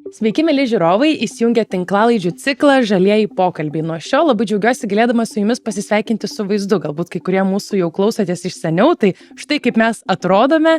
Sveiki, mėly žiūrovai, įsijungę tinklalaidžių ciklą Žalieji pokalbiai. Nuo šio labai džiaugiuosi galėdama su jumis pasisveikinti su vaizdu. Galbūt kai kurie mūsų jau klausotės iš seniau, tai štai kaip mes atrodome,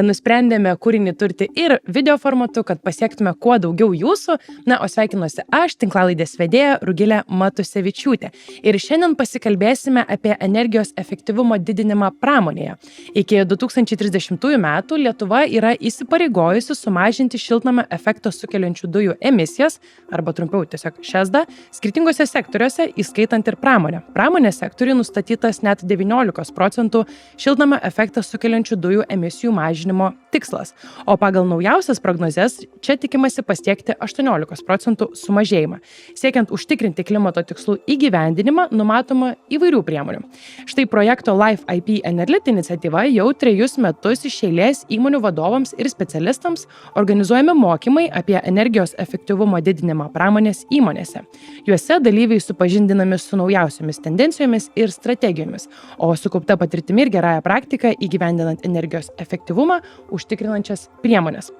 nusprendėme kūrinį turti ir video formatu, kad pasiektume kuo daugiau jūsų. Na, o sveikinuosi aš, tinklalaidės vedėja Rugilė Matusevičiūtė. Ir šiandien pasikalbėsime apie energijos efektyvumo didinimą pramonėje. Iki 2030 metų Lietuva yra įsipareigojusi sumažinti šiltnamio efektą sukeliančių dujų emisijas, arba trumpiau tiesiog šesdą, skirtingose sektoriuose, įskaitant ir pramonę. Pramonės sektoriui nustatytas net 19% šiltnamio efektą sukeliančių dujų emisijų mažinimo tikslas, o pagal naujausias prognozes čia tikimasi pasiekti 18% sumažėjimą. Siekiant užtikrinti klimato tikslų įgyvendinimą, numatoma įvairių priemonių. Štai projekto Life IP Enerlit iniciatyva jau 3 metus iš eilės įmonių vadovams ir specialistams organizuojami mokymai apie energijos efektyvumo didinimą pramonės įmonėse. Juose dalyviai supažindinami su naujausiomis tendencijomis ir strategijomis, o sukaupta patirtimi ir gerąją praktiką įgyvendinant energijos efektyvumą užtikrinančias priemonės.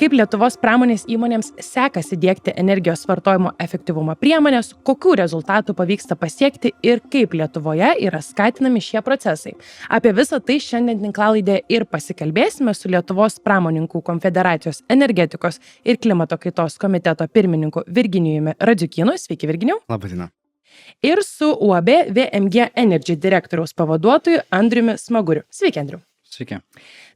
Kaip Lietuvos pramonės įmonėms sekasi diegti energijos vartojimo efektyvumo priemonės, kokių rezultatų pavyksta pasiekti ir kaip Lietuvoje yra skatinami šie procesai. Apie visą tai šiandien tinklalaidėje ir pasikalbėsime su Lietuvos pramoninkų konfederacijos energetikos ir klimato kaitos komiteto pirmininku Virginijumi Radziukynu. Sveiki, Virginijau. Labadiena. Ir su UAB VMG Energy direktoriaus pavaduotoju Andriumi Smaguriu. Sveiki, Andriu. Sveiki.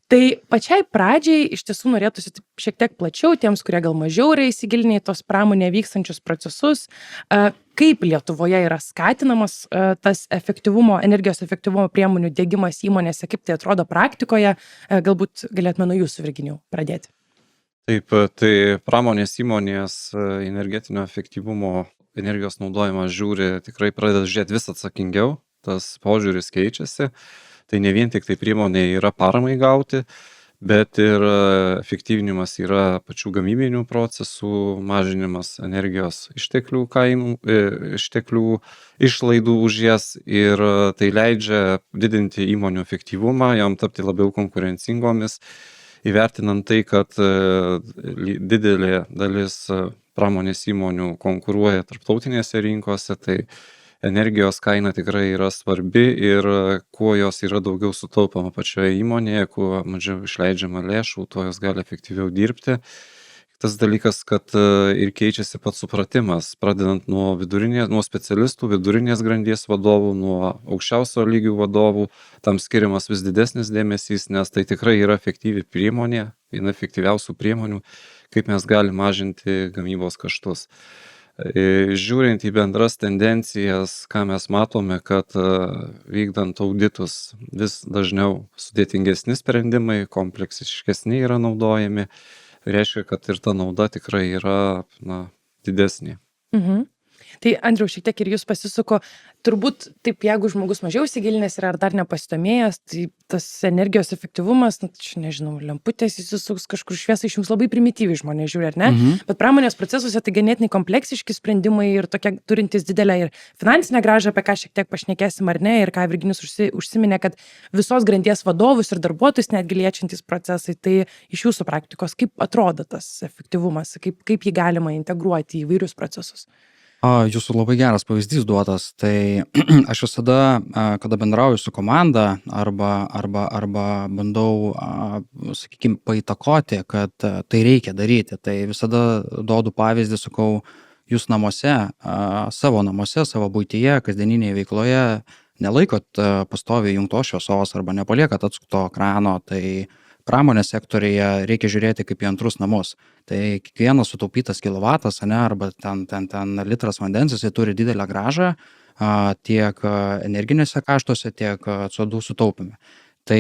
Tai pačiai pradžiai iš tiesų norėtųsi šiek tiek plačiau tiems, kurie gal mažiau yra įsigilinę į tos pramonėje vykstančius procesus, kaip Lietuvoje yra skatinamas tas energijos efektyvumo priemonių diegimas įmonėse, kaip tai atrodo praktikoje, galbūt galėtume nuo jūsų, Virginijau, pradėti. Taip, tai pramonės įmonės energetinio efektyvumo energijos naudojimą tikrai pradeda žiūrėti vis atsakingiau, tas požiūris keičiasi. Tai ne vien tik tai priemonė yra paramai gauti, bet ir efektyvinimas yra pačių gamybinių procesų, mažinimas energijos išteklių išlaidų už jas ir tai leidžia didinti įmonių efektyvumą, jam tapti labiau konkurencingomis, įvertinant tai, kad didelė dalis pramonės įmonių konkuruoja tarptautinėse rinkose, tai energijos kaina tikrai yra svarbi ir kuo jos yra daugiau sutaupama pačioje įmonėje, kuo mažiau išleidžiama lėšų, tuo jos gali efektyviau dirbti. Tas dalykas, kad ir keičiasi pats supratimas, pradedant nuo specialistų, vidurinės grandies vadovų, nuo aukščiausio lygių vadovų, tam skiriamas vis didesnis dėmesys, nes tai tikrai yra efektyvi priemonė, viena efektyviausių priemonių, kaip mes galime mažinti gamybos kaštus. Žiūrint į bendras tendencijas, ką mes matome, kad vykdant auditus vis dažniau sudėtingesni sprendimai, kompleksiškesni yra naudojami, reiškia, kad ir ta nauda tikrai yra didesnė. Mhm. Tai, Andriau, šiek tiek ir jūs pasisuko, turbūt taip, jeigu žmogus mažiau įsigilinęs yra ar dar nepasidomėjęs, tai tas energijos efektyvumas, nežinau, lemputės įsisuks kažkur šviesą, iš jums labai primityviai žmonės žiūri, ar ne? Bet pramonės procesuose tai ganėtinai kompleksiški sprendimai ir tokie turintys didelę ir finansinę grąžą, apie ką šiek tiek pašnekėsim, ar ne, ir ką Virginijus užsiminė, kad visos grandies vadovus ir darbuotojus netgi liečiantys procesai, tai iš jūsų praktikos, kaip atrodo tas efektyvumas, kaip jį galima integruoti į įvairius procesus? Jūsų labai geras pavyzdys duotas, tai aš visada, kada bendrauju su komanda arba bandau, sakykime, paįtakoti, kad tai reikia daryti, tai visada duodu pavyzdį, sakau, jūs namuose, savo buityje, kasdieninėje veikloje nelaikot pastoviai įjungtos šviesos arba nepaliekat atsukto krano, tai pramonės sektorėje reikia žiūrėti kaip į antrus namus. Tai kiekvienas sutaupytas kilovatas, arba ten litras vandens, jisai turi didelę grąžą tiek energinėse kaštuose, tiek CO2 sutaupime. Tai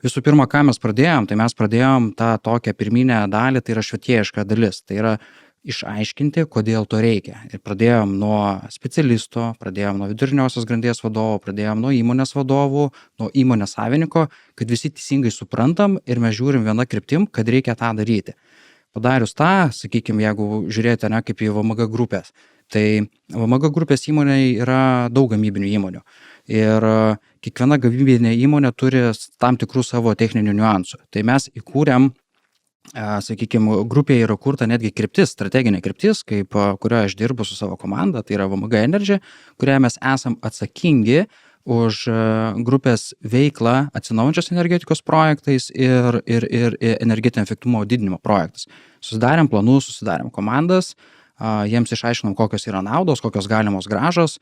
visų pirma, ką mes pradėjom, tai mes pradėjom tą tokią pirminę dalį, tai yra švietėjiška dalis. Tai yra išaiškinti, kodėl to reikia. Ir pradėjom nuo specialisto, pradėjom nuo viduriniosios grandies vadovų, pradėjom nuo įmonės vadovų, nuo įmonės savininko, kad visi teisingai suprantam ir mes žiūrim vieną kryptim, kad reikia tą daryti. Padarius tą, sakykime, jeigu žiūrėti kaip į VMG grupės, tai VMG grupės įmonėje yra daug gamybinių įmonių. Ir kiekviena gamybinė įmonė turi tam tikrų savo techninių niuansų. Tai mes įkūrėm sakykime, grupėje yra kurta netgi kryptis, strateginė kryptis, kurioje aš dirbu su savo komanda, tai yra VMG Energy, kurioje mes esam atsakingi už grupės veiklą atsinaujančios energetikos projektais ir energetinio efektyvumo didinimo projektais. Susidarėm planus, susidarėm komandas, jiems išaiškinom, kokios yra naudos, kokios galimos grąžos,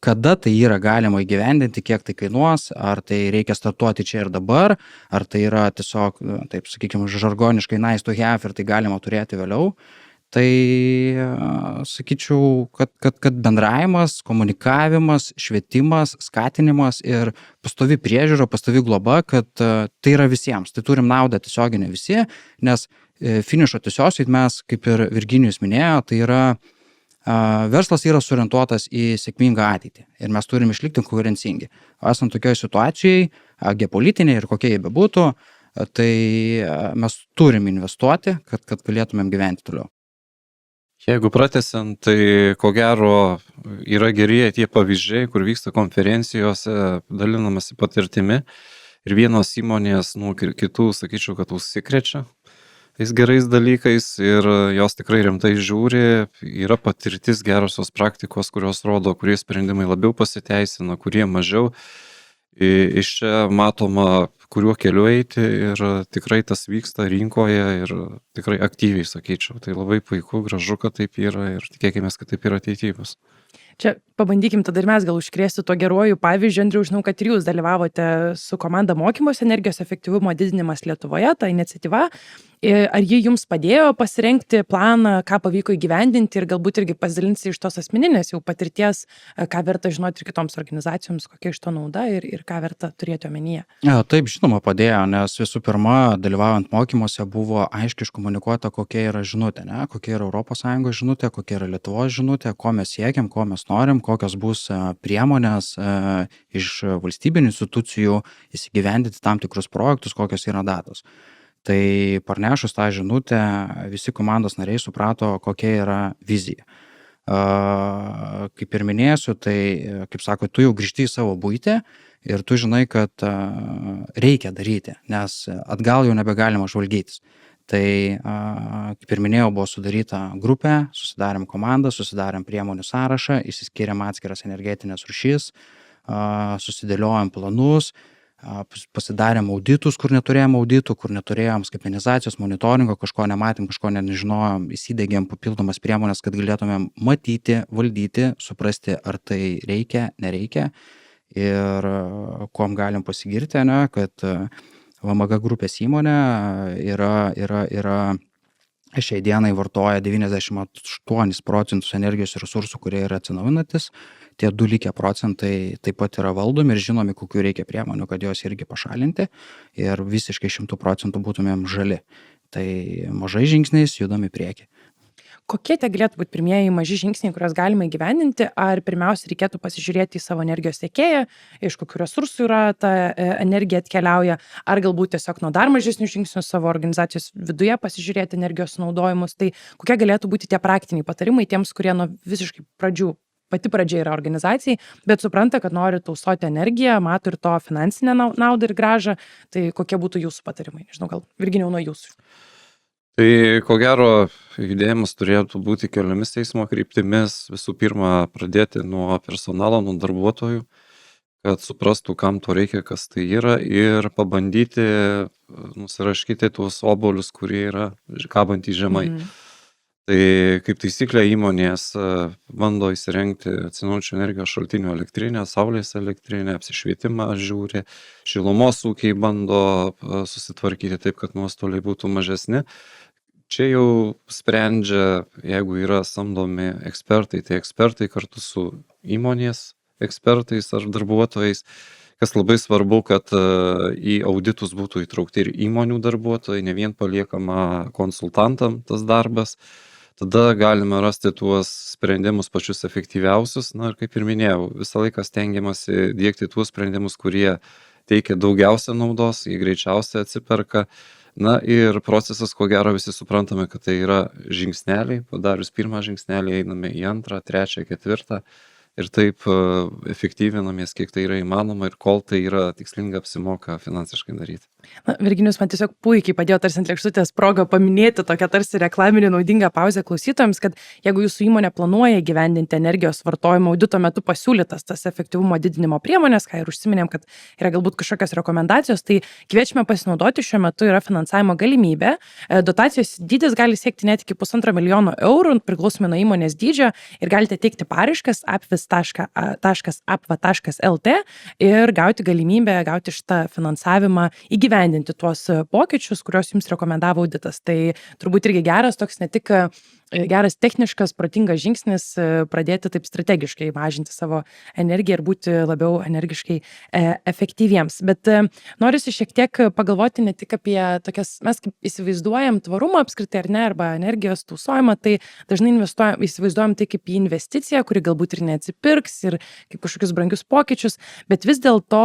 kada tai yra galima įgyvendinti, kiek tai kainuos, ar tai reikia startuoti čia ir dabar, ar tai yra tiesiog, taip sakykime, žargoniškai nice to have ir tai galima turėti vėliau. Tai sakyčiau, kad bendravimas, komunikavimas, švietimas, skatinimas ir pastovi priežiūra, pastovi globa, kad tai yra visiems, tai turim naudą tiesioginę visi, nes finišo tiesiosiai mes, kaip ir Virginijus minėjo, tai yra verslas yra suorientuotas į sėkmingą ateitį ir mes turim išlikti konkurencingi. Esant tokioj situacijai, geopolitiniai ir kokie jie bebūtų, tai mes turim investuoti, kad galėtumėm gyventi toliau. Jeigu pratęsiant, tai ko gero yra gerieji tie pavyzdžiai, kur vyksta konferencijose, dalinamasi patirtimi ir vienos įmonės, kitų, sakyčiau, kad užsikrečia tais gerais dalykais ir jos tikrai rimtai žiūri, yra patirtis gerosios praktikos, kurios rodo, kurie sprendimai labiau pasiteisina, kurie mažiau. Iš čia matoma, kuriuo keliu eiti ir tikrai tas vyksta rinkoje ir tikrai aktyviai, sakyčiau. Tai labai puiku, gražu, kad taip yra ir tikėkime, kad taip ir ateityje bus. Čia pabandykim tada ir mes gal užkrėsti tuo geruoju pavyzdžiu. Andriau, žinau, kad ir jūs dalyvavote su komanda mokymus energijos efektyvumo didinimas Lietuvoje, ta iniciatyva. Ar ji jums padėjo pasirengti planą, ką pavyko įgyvendinti ir galbūt irgi pasidalinti iš tos asmeninės jau patirties, ką verta žinoti ir kitoms organizacijoms, kokia iš to nauda ir ką verta turėti omenyje? Taip, žinoma, padėjo, nes visų pirma, dalyvaujant mokymuose buvo aiškiai iškomunikuota, kokia yra žinutė, kokia yra ES žinutė, kokia yra Lietuvos žinutė, ko mes siekiam, ko mes norim, kokios bus priemonės iš valstybinių institucijų įsigyvendinti tam tikrus projektus, kokios yra datos. Tai parnešus tą žinutę, visi komandos nariai suprato, kokia yra vizija. Kaip ir minėsiu, tai, kaip sako, tu jau grįžti į savo buitį ir tu žinai, kad reikia daryti, nes atgal jau nebegalima žvalgytis. Tai, kaip ir minėjau, buvo sudaryta grupė, susidarėm komandą, susidarėm priemonių sąrašą, išsiskyrėm atskiras energetinės rūšis, susidėliojom planus, pasidarėm auditus, kur neturėjom auditų, kur neturėjom skaitmenizacijos, monitoringo, kažko nematėm, kažko nežinojom, įsidegėm papildomas priemonės, kad galėtumėm matyti, valdyti, suprasti, ar tai reikia, nereikia ir kuom galim pasigirti, kad VMG grupės įmonė yra šiai dienai vartoja 98% energijos resursų, kurie yra atsinaujinantis. Tie 2 likę procentai taip pat yra valdomi ir žinomi, kokių reikia priemonių, kad juos irgi pašalinti ir visiškai 100% būtumėm žali. Tai mažai žingsniais judam į priekį. Kokie tie galėtų būti pirmieji maži žingsniai, kuriuos galima įgyvendinti? Ar pirmiausia reikėtų pasižiūrėti į savo energijos tiekėją, iš kokių resursų yra ta energija atkeliauja, ar galbūt tiesiog nuo dar mažesnių žingsnių savo organizacijos viduje pasižiūrėti energijos naudojimus? Tai kokie galėtų būti tie praktiniai patarimai tiems, kurie nuo visiškai pati pradžia yra organizacijai, bet supranta, kad nori tausoti energiją, mato ir to finansinę naudą ir grąžą. Tai kokie būtų jūsų patarimai? Nežinau, gal Virginijau nuo jūsų. Tai ko gero judėjimas turėtų būti keliomis eismo kryptimis. Visų pirma, pradėti nuo personalo, nuo darbuotojų, kad suprastų, kam to reikia, kas tai yra ir pabandyti nusiraškyti tuos obuolius, kurie yra kabantys žemai. Tai kaip taisyklė įmonės bando įsirengti atsinaujinančių energijos šaltinių elektrinę, saulės elektrinę, apsišvietimą žiūri, šilumos ūkiai bando susitvarkyti taip, kad nuostoliai būtų mažesni. Čia jau sprendžia, jeigu yra samdomi ekspertai, tai ekspertai kartu su įmonės ekspertais ar darbuotojais. Kas labai svarbu, kad į auditus būtų įtraukti ir įmonių darbuotojai, ne vien paliekama konsultantam tas darbas. Tada galime rasti tuos sprendimus pačius efektyviausius. Ir kaip ir minėjau, visą laiką stengiamasi diegti tuos sprendimus, kurie teikia daugiausia naudos, jie greičiausiai atsiperka. Ir procesas, ko gero, visi suprantame, kad tai yra žingsneliai. Padarius pirmą žingsnelį einame į antrą, trečią, ketvirtą ir taip efektyvinamės, kiek tai yra įmanoma ir kol tai yra tikslinga apsimoka finansiškai daryti. Na, Virginijus man tiesiog puikiai padėjo tarsi ant lėkštutės progą paminėti tokią tarsi reklaminį naudingą pauzę klausytojams, kad jeigu jūsų įmonė planuoja įgyvendinti energijos vartojimo audito metu pasiūlytas tas efektyvumo didinimo priemonės, ką ir užsiminėm, kad yra galbūt kažkokios rekomendacijos, tai kviečiame pasinaudoti, šiuo metu yra finansavimo galimybė. Dotacijos dydis gali siekti net iki 1,5 milijono eurų, priklausomai nuo įmonės dydžio, ir galite teikti paraiškas apvis.apva.lt ir gauti galimybę gauti šitą finansavimą įgyvendinti tuos pokyčius, kuriuos jums rekomendavo auditas. Tai turbūt irgi geras toks ne tik geras techniškas, protingas žingsnis pradėti taip strategiškai mažinti savo energiją ir būti labiau energiškai efektyviems. Bet norisi šiek tiek pagalvoti ne tik apie tokias, mes kaip įsivaizduojam tvarumą apskritai ar ne, arba energijos tausojimą, tai dažnai įsivaizduojam tai kaip į investiciją, kuri galbūt ir neatsipirks ir kaip kažkokius brangius pokyčius, bet vis dėlto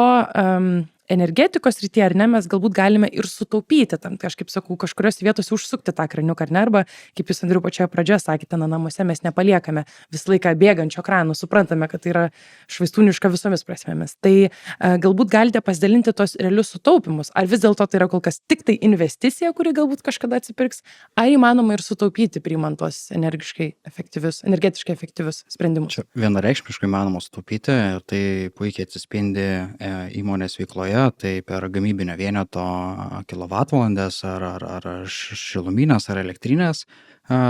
energetikos srityje, ar ne, mes galbūt galime ir sutaupyti, tam, kažkaip sakau, kažkurios vietose užsukti tą kraniuką, ar ne, arba, kaip jūs, Andriu, pačioje pradžioje sakėte, namuose mes nepaliekame visą laiką bėgančio kranų, suprantame, kad tai yra švaistūniška visomis prasmėmis. Tai galbūt galite pasidalinti tos realius sutaupimus, ar vis dėlto tai yra kol kas tik tai investicija, kuri galbūt kažkada atsipirks, ar įmanoma ir sutaupyti, priimant tuos energetiškai efektyvius sprendimus. Čia vienareikšmiškai įmanoma sutaupyti ir tai puikiai atsispindi įmonės veikloje, tai per gamybinio vieneto kilovatvalandės ar šiluminės ar elektrinės,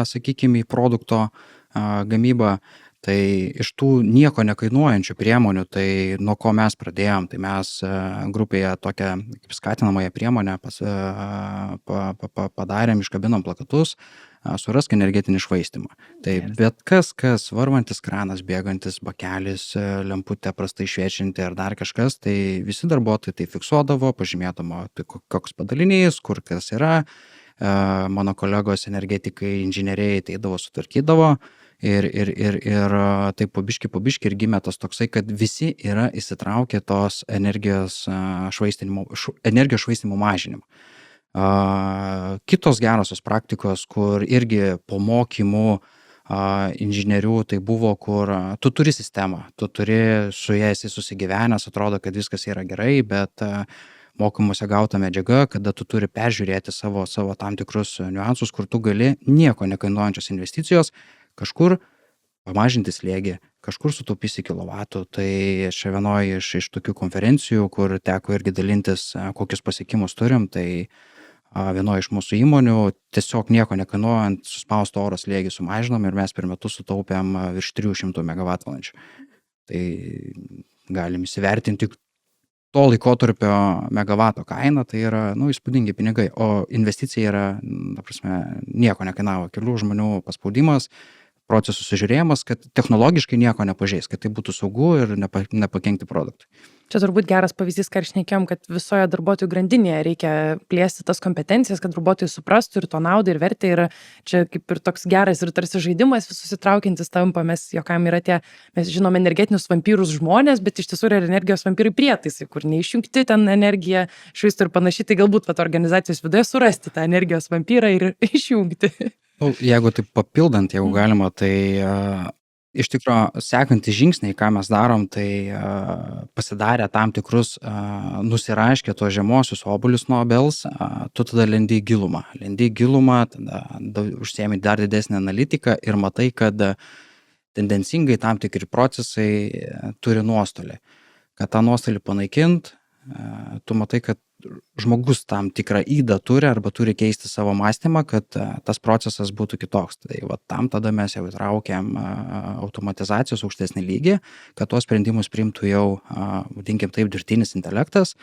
sakykime, į produkto gamybą. Tai iš tų nieko nekainuojančių priemonių, tai nuo ko mes pradėjom, tai mes grupėje tokią kaip skatinamąją priemonę padarėm, iškabinom plakatus, surask energetinį švaistymą. Tai bet kas varvantis kranas, bėgantis bakelis, lemputė prastai šviečianti ar dar kažkas, tai visi darbuotojai tai fiksuodavo, pažymėdavo, tai koks padalinys, kur kas yra. Mano kolegos energetikai, inžinieriai tai eidavo, sutvarkydavo. Ir taip po biškį ir gimė tas toksai, kad visi yra įsitraukę tos energijos švaistymų mažinimo. Kitos gerosios praktikos, kur irgi po mokymų inžinierių tai buvo, kur tu turi sistemą, tu turi su ją esi susigyvenęs, atrodo, kad viskas yra gerai, bet mokymuose gauta medžiaga, kada tu turi peržiūrėti savo tam tikrus niuansus, kur tu gali nieko nekainuojančios investicijos kažkur pamažinti slėgį, kažkur sutaupysi kilovatų. Tai čia vienoje iš tokių konferencijų, kur teko irgi dalintis, kokius pasiekimus turim, tai vienoje iš mūsų įmonių tiesiog nieko nekainuojant suspausto oro slėgį sumažinom ir mes per metus sutaupėm virš 300 MWh. Tai galim įsivertinti to laikotarpio megavato kaina, tai yra įspūdingi pinigai, o investicija yra, ta prasme, nieko nekainavo, kelių žmonių paspaudimas, procesų sužiūrėjimas, kad technologiškai nieko nepažeis, kad tai būtų saugu ir nepakenkti produktui. Čia turbūt geras pavyzdys, ką ir šnekėjom, kad visoje darbuotojų grandinėje reikia plėsti tas kompetencijas, kad darbuotojai suprastų ir to naudą ir vertę. Ir čia kaip ir toks geras ir tarsi žaidimas visus įtraukiantis tampa, mes jokam yra mes žinome energetinius vampyrus žmonės, bet iš tiesų yra energijos vampyrai prietaisai, kur neišjungti ten energiją, švaistų ir panašiai. Tai galbūt organizacijos viduje surasti tą energijos vampyrą ir išjungti. Jeigu taip papildant, jeigu galima, tai iš tikrųjų sekantys žingsniai, ką mes darom, tai pasidarę tam tikrus nusiraškę tos žemosius obuolius nuo obels, tu tada lendi į gilumą, tada užsiemi dar didesnį analitiką ir matai, kad tendencingai tam tikri procesai turi nuostolį. Kad tą nuostolį panaikint, tu matai, kad žmogus tam tikrą ydą turi arba turi keisti savo mąstymą, kad tas procesas būtų kitoks. Tai tam tada mes jau įtraukiam automatizacijos aukštesnį lygį, kad tuos sprendimus priimtų jau, vadinkim taip, dirbtinis intelektas.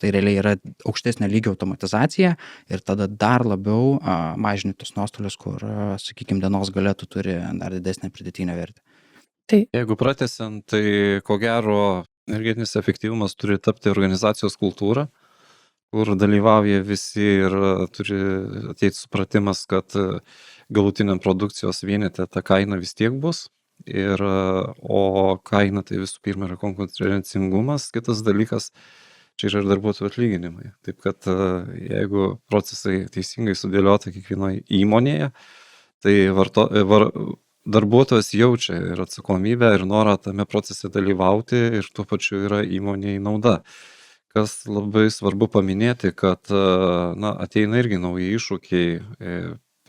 Tai realiai yra aukštesnio lygio automatizacija ir tada dar labiau mažini tos nuostolius, kur, sakykime, dienos gale tu turi dar didesnę pridėtinę vertę. Tai jeigu pratęsiant, tai ko gero energetinis efektyvumas turi tapti organizacijos kultūra, kur dalyvauja visi ir turi ateiti supratimas, kad galutiniam produkcijos vienete ta kaina vis tiek bus. O kaina tai visų pirma yra konkurencingumas, kitas dalykas čia yra ir darbuotojų atlyginimai. Taip kad jeigu procesai teisingai sudėliota kiekvienoje įmonėje, tai darbuotojas jaučia ir atsakomybę, ir norą tame procese dalyvauti, ir tuo pačiu yra įmonėje nauda. Kas labai svarbu paminėti, kad ateina irgi nauji iššūkiai,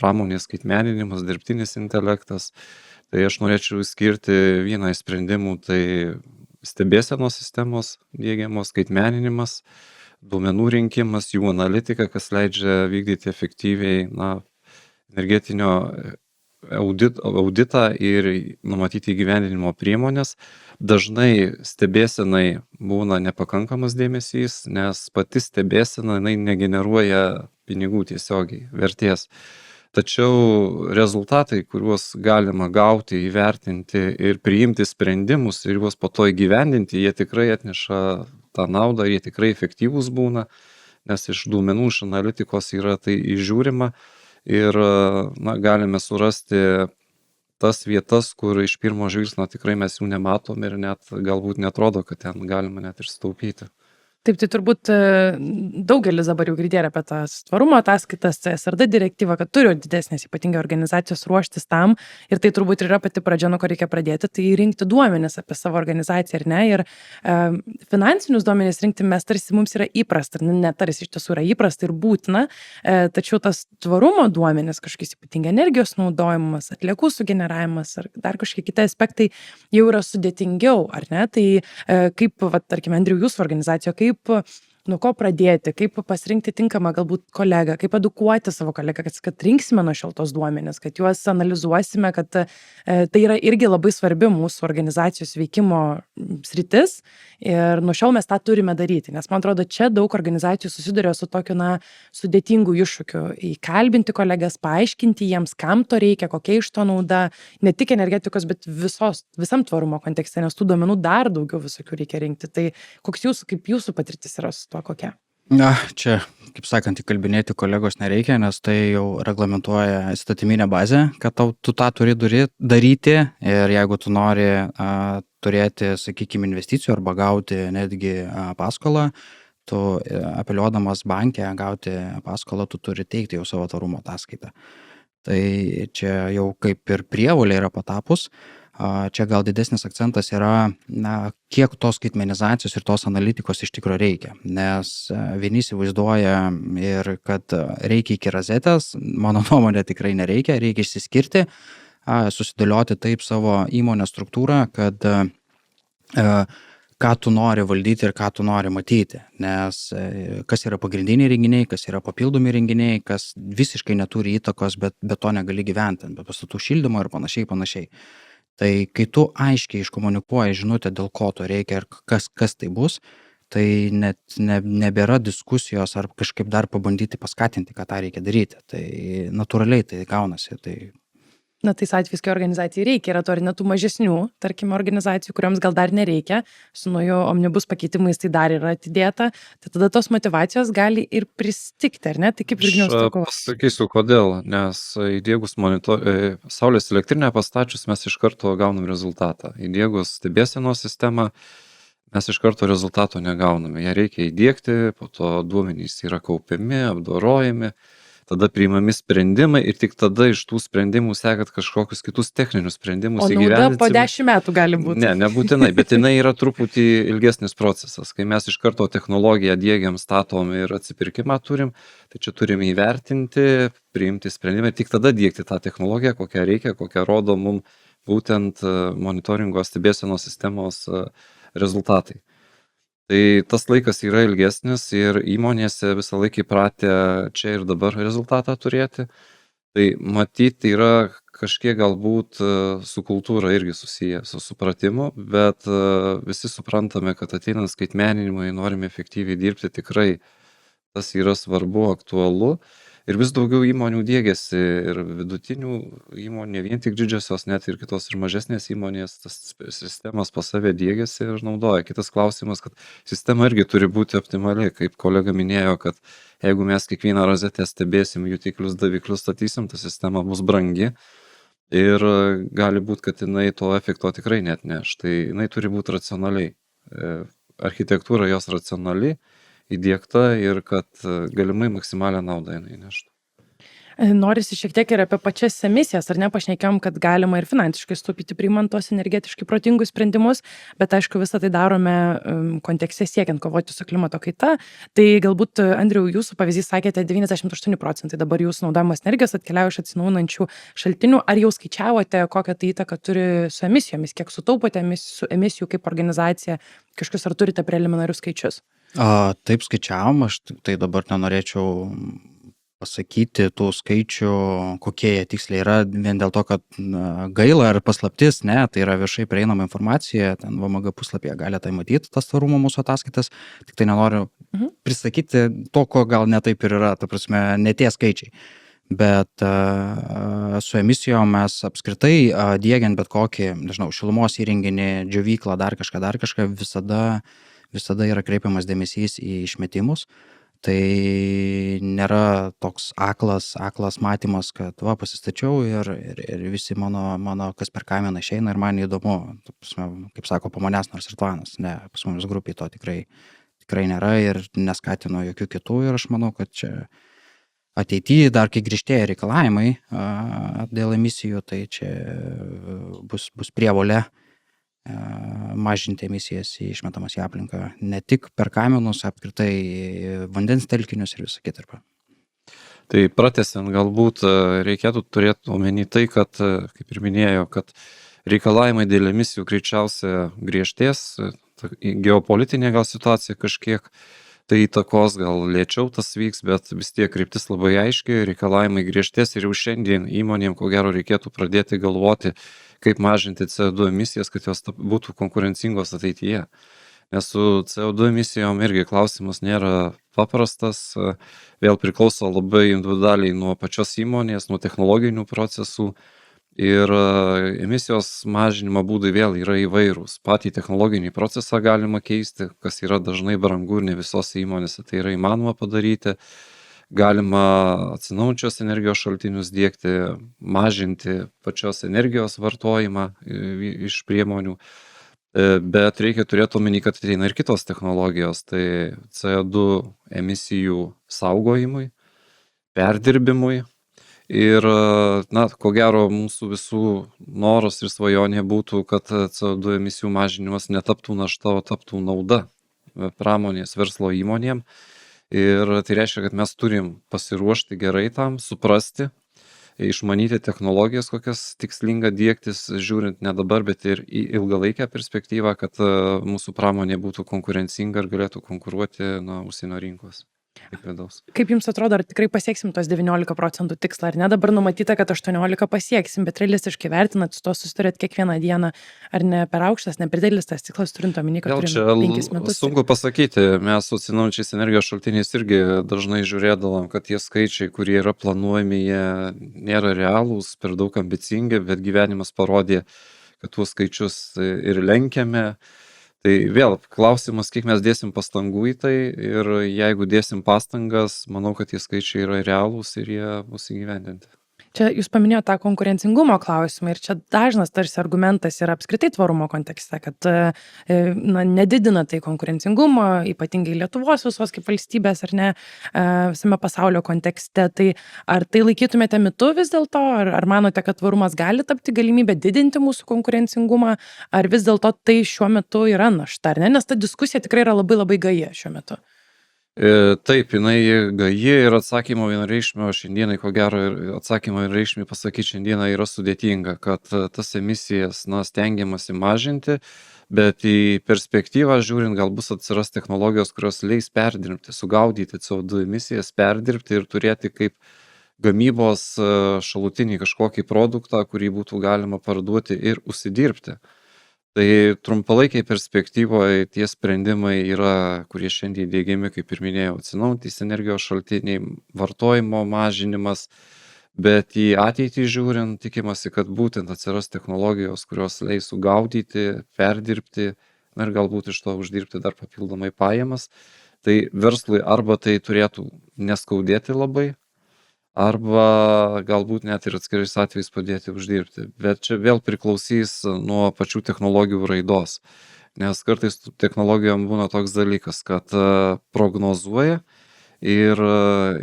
pramonės skaitmeninimas, dirbtinis intelektas. Tai aš norėčiau skirti vieną iš sprendimų, tai stebėsenos sistemos diegiamos, skaitmeninimas, duomenų rinkimas, jų analitika, kas leidžia vykdyti efektyviai energetinio auditą ir numatyti įgyvendinimo priemonės. Dažnai stebėsenai būna nepakankamas dėmesys, nes pati stebėsena negeneruoja pinigų tiesiogiai, vertės. Tačiau rezultatai, kuriuos galima gauti, įvertinti ir priimti sprendimus ir juos po to įgyvendinti, jie tikrai atneša tą naudą, jie tikrai efektyvūs būna, nes iš duomenų, iš analitikos yra tai įžiūrima ir galime surasti tas vietas, kur iš pirmo žvilgsnio tikrai mes jų nematom ir net galbūt netrodo, kad ten galima net ir sutaupyti. Taip, tai turbūt daugelis dabar jau girdėjo apie tas tvarumo ataskaitas, CSRD direktyvą, kad turi didesnės ypatingai organizacijos ruoštis tam ir tai turbūt yra pati pradžia, nuo ko reikia pradėti, tai rinkti duomenis apie savo organizaciją, ar ne? Ir finansinius duomenis rinkti mes tarsi mums yra įprasta, ne tarsi iš tiesų yra įprasta ir būtina, tačiau tas tvarumo duomenis, kažkokiais ypatingai energijos naudojimas, atliekų sugeneravimas ar dar kažkokie kiti aspektai jau yra sudėtingiau, ar ne? Tai kaip, tarkim, Andriau, jūsų organizacijoje, nuo ko pradėti, kaip pasirinkti tinkamą galbūt kolegą, kaip edukuoti savo kolegą, kad rinksime nuo šiol tos duomenis, kad juos analizuosime, kad tai yra irgi labai svarbi mūsų organizacijos veikimo sritis ir nuo šiol mes tą turime daryti, nes man atrodo, čia daug organizacijų susiduria su tokiu sudėtingu iššūkiu įkalbinti kolegas, paaiškinti jiems, kam to reikia, kokia iš to nauda, ne tik energetikos, bet visam tvarumo kontekste, nes tų duomenų dar daugiau visokių reikia rinkti. Tai kaip jūsų patirtis yra su tuo kokia? Čia, kaip sakant, įkalbinėti kolegos nereikia, nes tai jau reglamentuoja įstatyminę bazę, kad tu tą turi daryti ir jeigu tu nori turėti, sakykime, investicijų arba gauti netgi paskolą, tu apeliuodamas banke gauti paskolą, tu turi teikti jau savo tvarumo ataskaitą. Tai čia jau kaip ir prievolė yra patapus. Čia gal didesnis akcentas yra, kiek tos skaitmenizacijos ir tos analitikos iš tikrųjų reikia, nes vieni įsivaizduoja ir kad reikia iki rozetės, mano nuomonė tikrai nereikia, reikia išsiskirti, susidėlioti taip savo įmonės struktūrą, kad ką tu nori valdyti ir ką tu nori matyti, nes kas yra pagrindiniai renginiai, kas yra papildomi renginiai, kas visiškai neturi įtakos, bet be to negali gyventi, be pastatų šildymo ir panašiai. Tai kai tu aiškiai iškomunikuoji žinutę, dėl ko to reikia ir kas tai bus, tai net nebėra diskusijos ar kažkaip dar pabandyti paskatinti, kad tą reikia daryti. Tai natūraliai tai gaunasi. Tais atvejais, kai organizacijai reikia, yra to ir netų mažesnių, tarkim, organizacijų, kuriams gal dar nereikia, su naujo omnibus pakeitimais tai dar yra atidėta, tai tada tos motyvacijos gali ir pristigti, ar ne? Tai kaip Virginijus sako? Pasakysiu, kodėl, nes įdiegus saulės elektrinę pastačius mes iš karto gaunam rezultatą. Įdiegus stebėsenos sistemą mes iš karto rezultato negauname. Ją reikia įdiegti, po to duomenys yra kaupiami, apdorojami. Tada priimami sprendimai ir tik tada iš tų sprendimų sekat kažkokius kitus techninius sprendimus įgyvendinsim. O nauda po 10 metų gali būti. Ne, nebūtinai, bet jinai yra truputį ilgesnis procesas. Kai mes iš karto technologiją diegiam, statom ir atsipirkimą turim, tai čia turim įvertinti, priimti sprendimą ir tik tada diegti tą technologiją, kokią reikia, kokią rodo mums būtent monitoringo stebėsenos sistemos rezultatai. Tai tas laikas yra ilgesnis ir įmonėse visą laiką įpratę čia ir dabar rezultatą turėti. Tai matyti yra kažkiek galbūt su kultūra irgi susiję, su supratimu, bet visi suprantame, kad ateinant skaitmeninimui norime efektyviai dirbti, tikrai tas yra svarbu, aktualu. Ir vis daugiau įmonių diegiasi ir vidutinių įmonių, ne vien tik didžiosios, net ir kitos ir mažesnės įmonės, tas sistemas pas save diegiasi ir naudoja. Kitas klausimas, kad sistema irgi turi būti optimali, kaip kolega minėjo, kad jeigu mes kiekvieną rozetę stebėsim, jutiklius, daviklius statysim, ta sistema bus brangi ir gali būti, kad jinai to efekto tikrai net neš. Tai jinai turi būti racionaliai. Architektūra jos racionali, įdiegta ir kad galimai maksimalią naudą jinai neštų. Norisi šiek tiek ir apie pačias emisijas, ar ne, pašnekėjom, kad galima ir finansiškai sutaupyti priimant tos energetiškai protingus sprendimus, bet aišku, visą tai darome kontekste siekiant kovoti su klimato kaita. Tai galbūt, Andriau, jūsų pavyzdys sakėte 98% dabar jūsų naudojamos energijos atkeliauja iš atsinaujinančių šaltinių. Ar jau skaičiavote, kokią tai įtaką turi su emisijomis, kiek sutaupote emisijų kaip organizacija, kažkas ar turite preliminarius skaičius? Taip skaičiavom, aš tai dabar nenorėčiau pasakyti tų skaičių, kokie jie tiksliai yra, vien dėl to, kad gaila ar paslaptis, ne, tai yra viešai prieinama informacija, ten VMG puslapyje gali tai matyti, tas tvarumo mūsų ataskaitas, tik tai nenoriu prisakyti to, ko gal netaip ir yra, ta prasme, ne tie skaičiai. Bet su emisijom mes apskritai diegiant bet kokį, nežinau, šilumos įrenginį, džiovyklą, dar kažką, visada yra kreipiamas dėmesys į išmetimus. Tai nėra toks aklas matymas, kad pasistačiau ir visi mano kas per kamieną išeina ir man įdomu, kaip sako, po manęs nors ir tvanas. Ne, pas mumis grupiai to tikrai nėra ir neskatino jokių kitų ir aš manau, kad čia ateityje dar kai grįžtėja reikalavimai dėl emisijų, tai čia bus prievolė mažinti emisijas išmetamas į aplinką, ne tik per kamienus, apskritai vandens telkinius ir visą kitą. Tai pratęsiant, galbūt reikėtų turėti omeny tai, kad, kaip ir minėjau, kad reikalavimai dėl emisijų greičiausia griežtės, geopolitinė gal situacija kažkiek tai įtakos, gal lėčiau tas vyks, bet vis tiek kryptis labai aiški, reikalavimai griežtės ir jau šiandien įmonėm, ko gero, reikėtų pradėti galvoti, kaip mažinti CO2 emisijas, kad jos būtų konkurencingos ateityje. Nes su CO2 emisijom irgi klausimas nėra paprastas, vėl priklauso labai individualiai nuo pačios įmonės, nuo technologinių procesų ir emisijos mažinimo būdai vėl yra įvairūs. Patį technologinį procesą galima keisti, kas yra dažnai brangu ir ne visose įmonėse tai yra įmanoma padaryti. Galima atsinaujinančios energijos šaltinius diegti, mažinti pačios energijos vartojimą iš priemonių, bet reikia turėti omeny, kad ateina ir kitos technologijos, tai CO2 emisijų saugojimui, perdirbimui ir, ko gero, mūsų visų noras ir svajonė būtų, kad CO2 emisijų mažinimas netaptų našta, o taptų nauda pramonės verslo įmonėm. Ir tai reiškia, kad mes turim pasiruošti gerai tam, suprasti, išmanyti technologijas, kokias tikslinga diegtis, žiūrint ne dabar, bet ir į ilgalaikę perspektyvą, kad mūsų pramonė būtų konkurencinga ir galėtų konkuruoti užsienio rinkos. Kaip jums atrodo, ar tikrai pasieksim tos 19% tikslą, ar ne? Dabar numatyta, kad 18 pasieksim, bet realistiškai vertinat, su to susiturėt kiekvieną dieną, ar ne per aukštas, ne per didelis tas tikslas, turint omeny, kad turim 5 metus. Sunku pasakyti, mes su atsinaujinančiais energijos šaltiniais irgi dažnai žiūrėdavom, kad tie skaičiai, kurie yra planuojami, jie nėra realūs, per daug ambicingi, bet gyvenimas parodė, kad tuos skaičius ir lenkiame. Tai vėl klausimas, kiek mes dėsim pastangų į tai ir jeigu dėsim pastangas, manau, kad tie skaičiai yra realūs ir jie bus įgyvendinti. Čia jūs paminėjote tą konkurencingumo klausimą ir čia dažnas tarsi argumentas yra apskritai tvarumo kontekste, kad nedidina tai konkurencingumo, ypatingai Lietuvos visos kaip valstybės ar ne, visame pasaulio kontekste. Tai ar tai laikytumėte mitu vis dėlto, ar manote, kad tvarumas gali tapti galimybę didinti mūsų konkurencingumą, ar vis dėlto tai šiuo metu yra našta, ar ne? Nes ta diskusija tikrai yra labai labai gaji šiuo metu. Taip, jinai gaji ir atsakymo vienareikšmio šiandienai, ko gero, atsakymo vienareikšmį pasakyti šiandieną yra sudėtinga, kad tas emisijas stengiamasi mažinti, bet į perspektyvą žiūrint, gal bus atsiras technologijos, kurios leis perdirbti, sugaudyti CO2 emisijas, perdirbti ir turėti kaip gamybos šalutinį kažkokį produktą, kurį būtų galima parduoti ir užsidirbti. Tai trumpalaikiai perspektyvoje tie sprendimai yra, kurie šiandien diegiami, kaip ir minėjau, atsinaujinantys energijos šaltiniai, vartojimo mažinimas, bet į ateitį žiūrint, tikimasi, kad būtent atsiras technologijos, kurios leis sugaudyti, perdirbti ir galbūt iš to uždirbti dar papildomai pajamas. Tai verslui arba tai turėtų neskaudėti labai, arba galbūt net ir atskirais atvejais padėti uždirbti. Bet čia vėl priklausys nuo pačių technologijų raidos, nes kartais technologijom būna toks dalykas, kad prognozuoja ir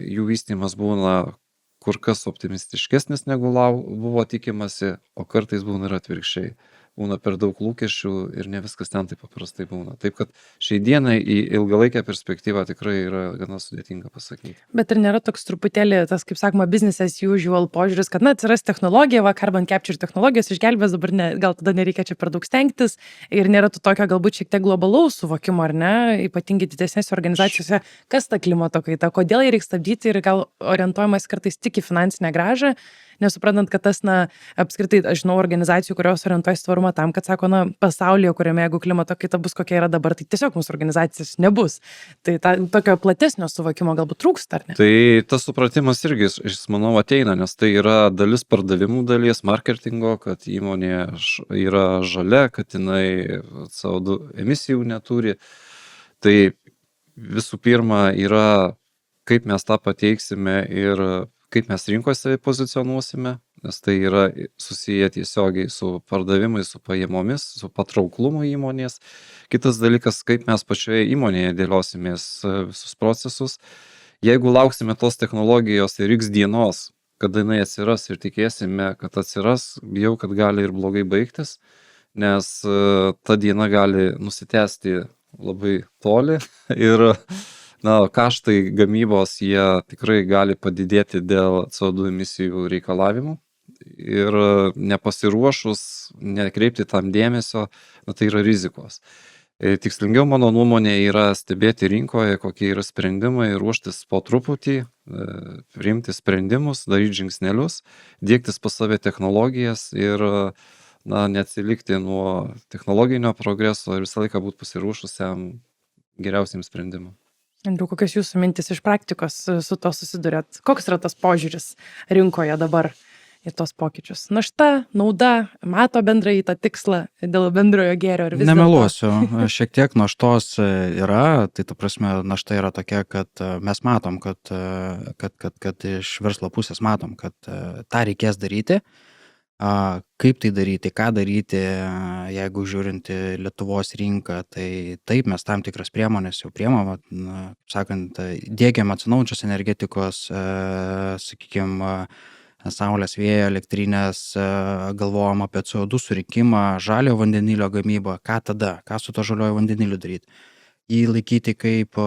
jų vystymas būna kur kas optimistiškesnis negu buvo tikimasi, o kartais būna ir atvirkščiai. Būna per daug lūkesčių ir ne viskas ten taip paprastai būna. Taip kad šiai dienai į ilgalaikę perspektyvą tikrai yra gana sudėtinga pasakyti. Bet ir nėra toks truputėlį tas, kaip sakoma, business as usual požiūris, kad, atsiras technologija, carbon capture technologijos išgelbės, dabar gal tada nereikia čia per daug stengtis ir nėra to tokio galbūt šiek tiek globalaus suvokimo, ar ne, ypatingai didesnėse organizacijose, kas ta klimato kaita, kodėl jį reikia stabdyti ir gal orientuojamas kartais tik į finansinę grąžą, nesuprantant, kad tas, apskritai, aš žinau organizacijų, kurios orientuojasi tvarumą tam, kad sako, pasaulyje, kuriame jeigu klimato kaita bus kokia yra dabar, tai tiesiog mūsų organizacijos nebus. Tai tokio platesnio suvokimo galbūt trūksta, ar ne? Tai tas supratimas irgi, aš manau, ateina, nes tai yra dalis pardavimų dalies, marketingo, kad įmonė yra žalia, kad jinai CO2 emisijų neturi. Tai visų pirma yra, kaip mes tą pateiksime ir kaip mes rinkoje save pozicionuosime, nes tai yra susiję tiesiogiai su pardavimais, su pajamomis, su patrauklumu įmonės. Kitas dalykas, kaip mes pačioje įmonėje dėliosimės visus procesus. Jeigu lauksime tos technologijos ir x dienos, kada jinai atsiras ir tikėsime, kad atsiras, bijau, kad gali ir blogai baigtis, nes ta diena gali nusitęsti labai toli ir kaštai gamybos jie tikrai gali padidėti dėl CO2 emisijų reikalavimų ir nepasiruošus, nekreipti tam dėmesio, tai yra rizikos. Tikslingiau, mano nuomonė, yra stebėti rinkoje, kokie yra sprendimai, ruoštis po truputį, priimti sprendimus, daryti žingsnelius, dėktis pas save technologijas ir neatsilikti nuo technologinio progreso ir visą laiką būti pasiruošusiam geriausiam sprendimui. Andriau, kokios jūsų mintis iš praktikos su to susidurėt? Koks yra tas požiūris rinkoje dabar į tos pokyčius? Našta, nauda, mato bendrai tą tikslą dėl bendrojo gėrio? Nemeluosiu, šiek tiek naštos yra, tai ta prasme našta yra tokia, kad mes matom, kad iš verslo pusės matom, kad tą reikės daryti. Kaip tai daryti, ką daryti, jeigu žiūrint į Lietuvos rinką, tai taip mes tam tikras priemonės jau priemam, sakant, diegiam atsinaujinančios energetikos, sakykime, saulės vėjo elektrinės, galvojam apie CO2 surinkimą, žalio vandenilio gamybą, ką tada, ką su to žaliojo vandeniliu daryti. Jį laikyti kaip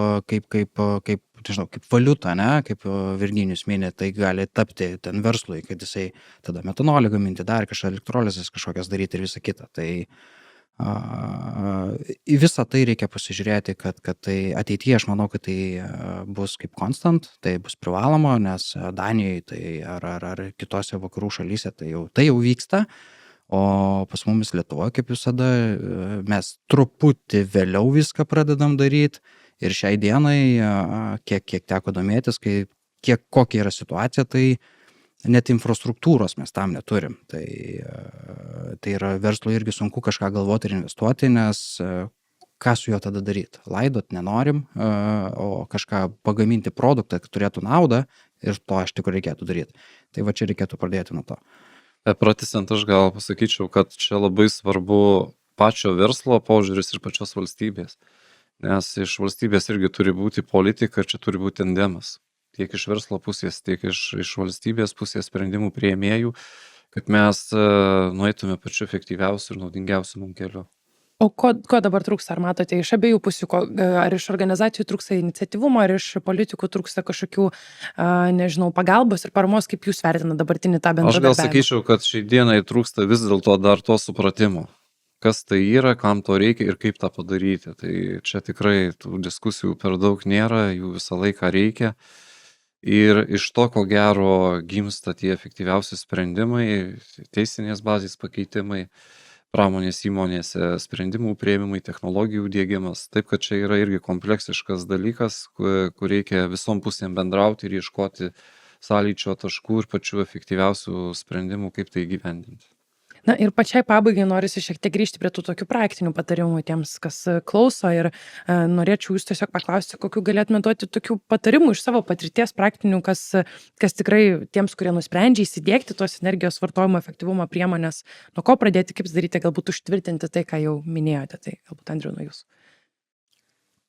valiutą, kaip Virginijus minė, tai gali tapti ten verslui, kad jisai tada metanolį gaminti, dar kažką elektrolizės kažkokias daryti ir visą kitą. Tai į visą tai reikia pasižiūrėti, kad tai ateityje aš manau, kad tai bus kaip constant, tai bus privaloma, nes Danijoje tai ar kitose vakarų šalyse tai jau vyksta. O pas mumis Lietuvoje, kaip visada, mes truputį vėliau viską pradedam daryti ir šiai dienai, kiek teko domėtis, kokia yra situacija, tai net infrastruktūros mes tam neturim. Tai yra verslui irgi sunku kažką galvoti ir investuoti, nes ką su juo tada daryti? Laidot nenorim, o kažką pagaminti produktą, kad turėtų naudą ir to iš tikrųjų reikėtų daryti. Tai va čia reikėtų pradėti nuo to. Pratęsiant, aš gal pasakyčiau, kad čia labai svarbu pačio verslo požiūris ir pačios valstybės. Nes iš valstybės irgi turi būti politika ir čia turi būti tandemas. Tiek iš verslo pusės, tiek iš valstybės pusės sprendimų priėmėjų, kad mes nueitume pačiu efektyviausiu ir naudingiausiu mums keliu. O ko dabar trūksta? Ar matote iš abiejų pusių? Ar iš organizacijų trūksta iniciatyvumo, ar iš politikų trūksta kažkokių, pagalbos ir paramos, kaip jūs vertina dabartinį tą bendradarbiavimą? Aš gal sakyčiau, kad šiai dienai trūksta vis dėlto dar to supratimo, kas tai yra, kam to reikia ir kaip tą padaryti. Tai čia tikrai tų diskusijų per daug nėra, jų visą laiką reikia. Ir iš to, ko gero, gimsta tie efektyviausi sprendimai, teisinės bazės pakeitimai, pramonės įmonėse sprendimų priėmimai, technologijų diegimas. Taip, kad čia yra irgi kompleksiškas dalykas, kur reikia visom pusėm bendrauti ir ieškoti sąlyčio taškų ir pačių efektyviausių sprendimų, kaip tai įgyvendinti. Na ir pačiai pabaigai norisi šiek tiek grįžti prie tų tokių praktinių patarimų tiems, kas klauso ir norėčiau jūs tiesiog paklausti, kokių galėtume duoti tokių patarimų iš savo patirties praktinių, kas tikrai tiems, kurie nusprendžia įsidiegti tos energijos vartojimo efektyvumo priemonės, nuo ko pradėti, kaip daryti, galbūt užtvirtinti tai, ką jau minėjote. Tai galbūt Andriau nuo jūsų.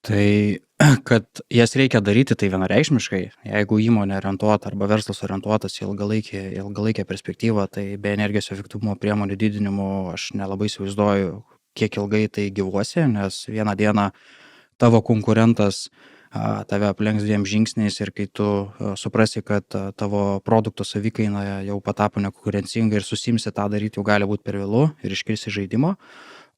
Tai kad jas reikia daryti, tai vienareikšmiškai. Jeigu įmonė orientuota arba verslas orientuotas į ilgalaikę perspektyvą, tai be energijos efektyvumo priemonių didinimo aš nelabai įsivaizduoju, kiek ilgai tai gyvuosi, nes vieną dieną tavo konkurentas tave aplenks 2 žingsniais ir kai tu suprasi, kad tavo produkto savikaina jau patapo nekonkurencinga ir susimsi tą daryti, jau gali būti per vėlu ir iškrisi žaidimo.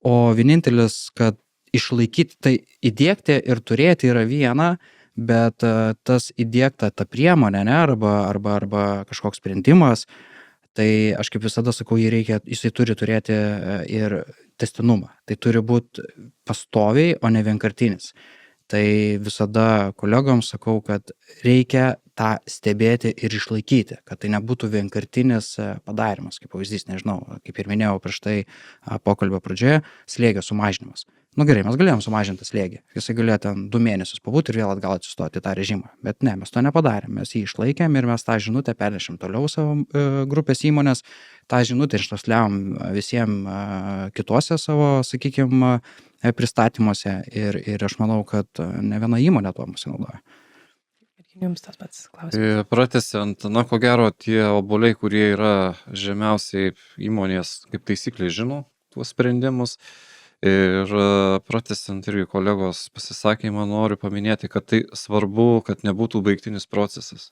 O vienintelis, kad išlaikyti, tai įdiegti ir turėti yra viena, bet tas įdiegta ta priemonė, ne, arba kažkoks sprendimas, tai aš kaip visada sakau, jisai turi turėti ir testinumą. Tai turi būti pastoviai, o ne vienkartinis. Tai visada kolegoms sakau, kad reikia tą stebėti ir išlaikyti, kad tai nebūtų vienkartinis padarimas, kaip pavyzdys, nežinau, kaip ir minėjau prieš tai pokalbio pradžioje, slėgio sumažinimas. Gerai, mes galėjom sumažinti slėgį, jisai galėjo ten 2 mėnesius pabūti ir vėl atgal atsistoti tą režimą, bet ne, mes to nepadarėm, mes jį išlaikėm ir mes tą žinutę pernešėm toliau savo grupės įmonės, tą žinutę ištransliavom visiems kitose savo, sakykime, pristatymuose ir aš manau, kad ne viena įmonė tuo pasinaudoja. Jums tas pats klausimas. Pratęsiant, ko gero tie obuoliai, kurie yra žemiausiai įmonės, kaip taisyklė, žino tuos sprendimus. Ir pratęsiant irgi kolegos pasisakymą noriu paminėti, kad tai svarbu, kad nebūtų baigtinis procesas.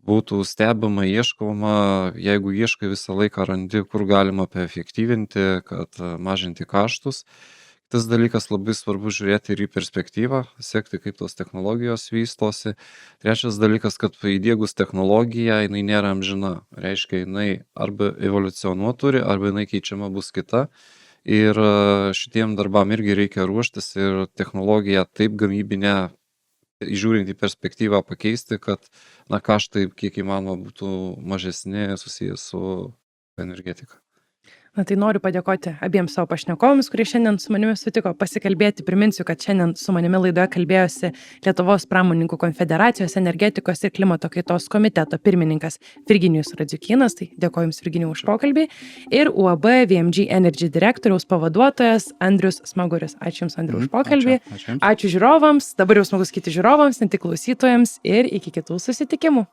Būtų stebima, ieškoma, jeigu ieškai visą laiką randi, kur galima paefektyvinti, kad mažinti kaštus. Tas dalykas labai svarbu žiūrėti ir į perspektyvą, sekti, kaip tos technologijos vystosi. Trečias dalykas, kad įdiegus technologiją, jinai nėra amžina. Reiškia, jinai arba evoliucionuot turi, arba jinai keičiama bus kita. Ir šitiem darbam irgi reikia ruoštis ir technologiją taip gamybinę, žiūrint į perspektyvą pakeisti, kad kaštai kiek įmanoma būtų mažesni susijęs su energetika. Tai noriu padėkoti abiems savo pašnekovams, kurie šiandien su manimi sutiko pasikalbėti. Priminsiu, kad šiandien su manimi laidoje kalbėjosi Lietuvos pramonininkų konfederacijos energetikos ir klimato kaitos komiteto pirmininkas Virginijus Radziukynas, tai dėkoju Jums, Virginijau, už pokalbį, ir UAB VMG Energy direktoriaus pavaduotojas Andrius Smaguris. Ačiū Jums, Andriu, už pokalbį. Ačiū žiūrovams, dabar jau smagu sakyti žiūrovams, ne tik klausytojams, ir iki kitų susitikimų.